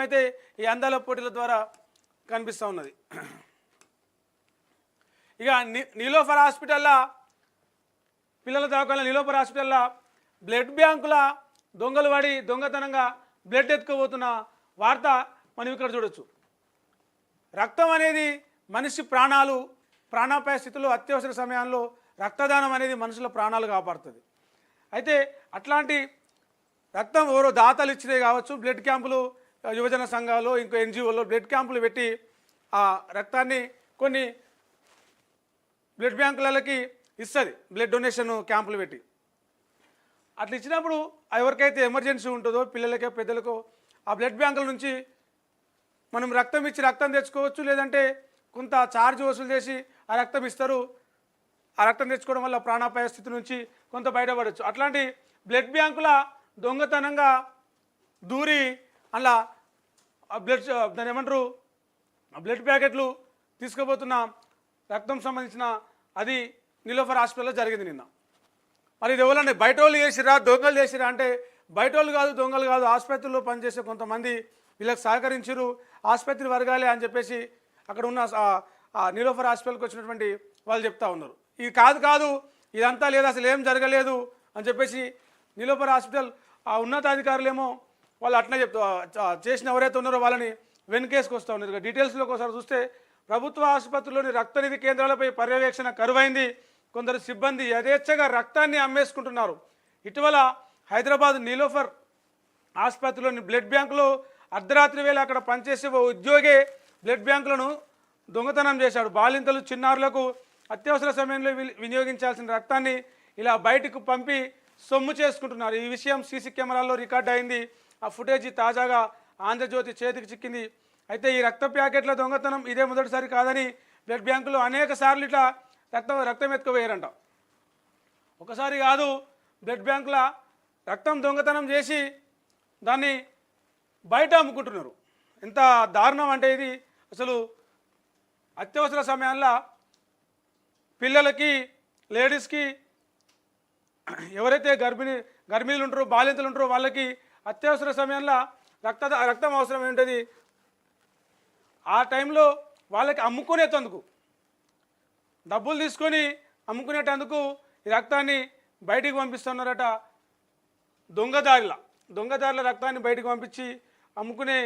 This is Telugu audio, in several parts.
అయితే ఈ అందాల పోటీల ద్వారా కనిపిస్తూ ఉన్నది. ఇక నీలోఫర్ హాస్పిటల్లో పిల్లల దవాఖాన నీలోఫర్ హాస్పిటల్లో బ్లడ్ బ్యాంకుల దొంగలు పడి దొంగతనంగా బ్లడ్ ఎత్తుకుపోతున్న వార్త మనం ఇక్కడ చూడొచ్చు. రక్తం అనేది మనిషి ప్రాణాపాయ స్థితిలో అత్యవసర సమయాల్లో రక్తదానం అనేది మనుషుల ప్రాణాలు కాపాడుతుంది. అయితే అట్లాంటి రక్తం ఎవరో దాతలు ఇచ్చినే కావచ్చు, బ్లడ్ క్యాంపులు యువజన సంఘాలు ఇంకో ఎన్జిఓలో బ్లడ్ క్యాంపులు పెట్టి ఆ రక్తాన్ని కొన్ని బ్లడ్ బ్యాంకులకి ఇస్తుంది, బ్లడ్ డొనేషన్ క్యాంపులు పెట్టి. అట్లా ఇచ్చినప్పుడు ఎవరికైతే ఎమర్జెన్సీ ఉంటుందో పిల్లలకో పెద్దలకో ఆ బ్లడ్ బ్యాంకుల నుంచి మనం రక్తం ఇచ్చి రక్తం తెచ్చుకోవచ్చు, లేదంటే కొంత ఛార్జ్ వసూలు చేసి ఆ రక్తం ఇస్తారు. ఆ రక్తం తెచ్చుకోవడం వల్ల ప్రాణాపాయ స్థితి నుంచి కొంత బయటపడవచ్చు. అట్లాంటి బ్లడ్ బ్యాంకుల దొంగతనంగా దూరి అలా బ్లడ్ దాని ఏమంటారు బ్లడ్ ప్యాకెట్లు తీసుకుపోతున్న రక్తం సంబంధించిన అది నీలోఫర్ హాస్పిటల్లో జరిగింది నిన్న. మరి ఇది ఎవరండి, బయట వాళ్ళు చేసిరా దొంగలు చేసిరా అంటే బయట వాళ్ళు కాదు, దొంగలు కాదు, ఆసుపత్రిలో పనిచేసే కొంతమంది వీళ్ళకి సహకరించారు, ఆసుపత్రి వర్గాలే అని చెప్పేసి అక్కడ ఉన్న నీలోఫర్ హాస్పిటల్కి వచ్చినటువంటి వాళ్ళు చెప్తా ఉన్నారు. ఇది కాదు ఇదంతా లేదు, అసలు ఏం జరగలేదు అని చెప్పేసి నీలోఫర్ హాస్పిటల్ ఆ ఉన్నతాధికారులేమో వాళ్ళు అట్నే చేసిన ఎవరైతే ఉన్నారో వాళ్ళని వెనుకేసుకు వస్తూ ఉన్నారు. డీటెయిల్స్లోకి ఒకసారి చూస్తే ప్రభుత్వ ఆసుపత్రిలోని రక్తనిధి కేంద్రాలపై పర్యవేక్షణ కరువైంది, కొందరు సిబ్బంది యథేచ్ఛగా రక్తాన్ని అమ్మేసుకుంటున్నారు. ఇటీవల హైదరాబాద్ నీలోఫర్ ఆసుపత్రిలోని బ్లడ్ బ్యాంకులో అర్ధరాత్రి వేళ అక్కడ పనిచేసే ఓ ఉద్యోగే బ్లడ్ బ్యాంకులను దొంగతనం చేశాడు. బాలింతలు చిన్నారులకు అత్యవసర సమయంలో వినియోగించాల్సిన రక్తాన్ని ఇలా బయటకు పంపి సొమ్ము చేసుకుంటున్నారు. ఈ విషయం సీసీ కెమెరాల్లో రికార్డ్ అయింది. ఆ ఫుటేజీ తాజాగా ఆంధ్రజ్యోతి చేతికి చిక్కింది. అయితే ఈ రక్త ప్యాకెట్ల దొంగతనం ఇదే మొదటిసారి కాదని బ్లడ్ బ్యాంకులో అనేక సార్లు ఇట్లా రక్తం ఎత్తుకుపోయారంట. ఒకసారి కాదు, బ్లడ్ బ్యాంకుల రక్తం దొంగతనం చేసి దాన్ని బయట అమ్ముకుంటున్నారు. ఎంత దారుణం అంటే ఇది అసలు అత్యవసర సమయాల్లో పిల్లలకి లేడీస్కి ఎవరైతే గర్భిణీలు ఉంటారో బాలింతలు ఉంటారో వాళ్ళకి అత్యవసర సమయంలో రక్తం అవసరం ఏంటది. ఆ టైంలో వాళ్ళకి అమ్ముకునేటందుకు డబ్బులు తీసుకొని అమ్ముకునేటందుకు ఈ రక్తాన్ని బయటికి పంపిస్తున్నారట. దొంగదారుల రక్తాన్ని బయటికి పంపించి అమ్ముకునే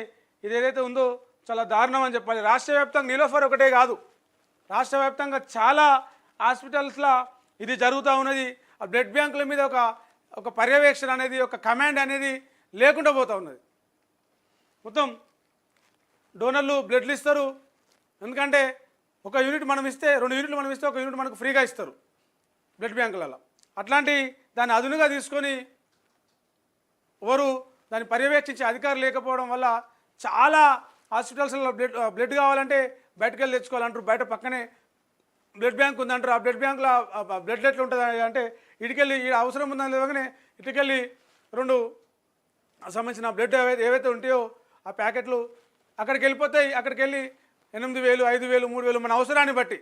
ఇది ఏదైతే ఉందో చాలా దారుణం అని చెప్పాలి. రాష్ట్ర వ్యాప్తంగా నీలోఫర్ ఒకటే కాదు, రాష్ట్ర వ్యాప్తంగా చాలా హాస్పిటల్స్లో ఇది జరుగుతూ ఉన్నది. ఆ బ్లడ్ బ్యాంకుల మీద ఒక పర్యవేక్షణ అనేది, ఒక కమాండ్ అనేది లేకుండా పోతూ ఉన్నది. మొత్తం డోనర్లు బ్లడ్లు ఇస్తారు, ఎందుకంటే ఒక యూనిట్ మనం ఇస్తే 2 యూనిట్లు మనం ఇస్తే 1 యూనిట్ మనకు ఫ్రీగా ఇస్తారు బ్లడ్ బ్యాంకులలో. అట్లాంటి దాన్ని అదునుగా తీసుకొని ఎవరు దాన్ని పర్యవేక్షించే అధికారులు లేకపోవడం వల్ల చాలా హాస్పిటల్స్లో బ్లడ్ కావాలంటే బయటకు వెళ్ళి తెచ్చుకోవాలంటారు. బయట పక్కనే బ్లడ్ బ్యాంక్ ఉందంటారు. ఆ బ్లడ్ బ్యాంకులో బ్లడ్ ఎట్లా ఉంటుంది అంటే ఇటుకెళ్ళి అవసరం ఉందని లేవగానే ఇటుకెళ్ళి 2 సంబంధించిన బ్లడ్ ఏవైతే ఉంటాయో ఆ ప్యాకెట్లు అక్కడికి వెళ్ళిపోతాయి. అక్కడికి వెళ్ళి 8,000, 5,000, 3,000 మన అవసరాన్ని బట్టి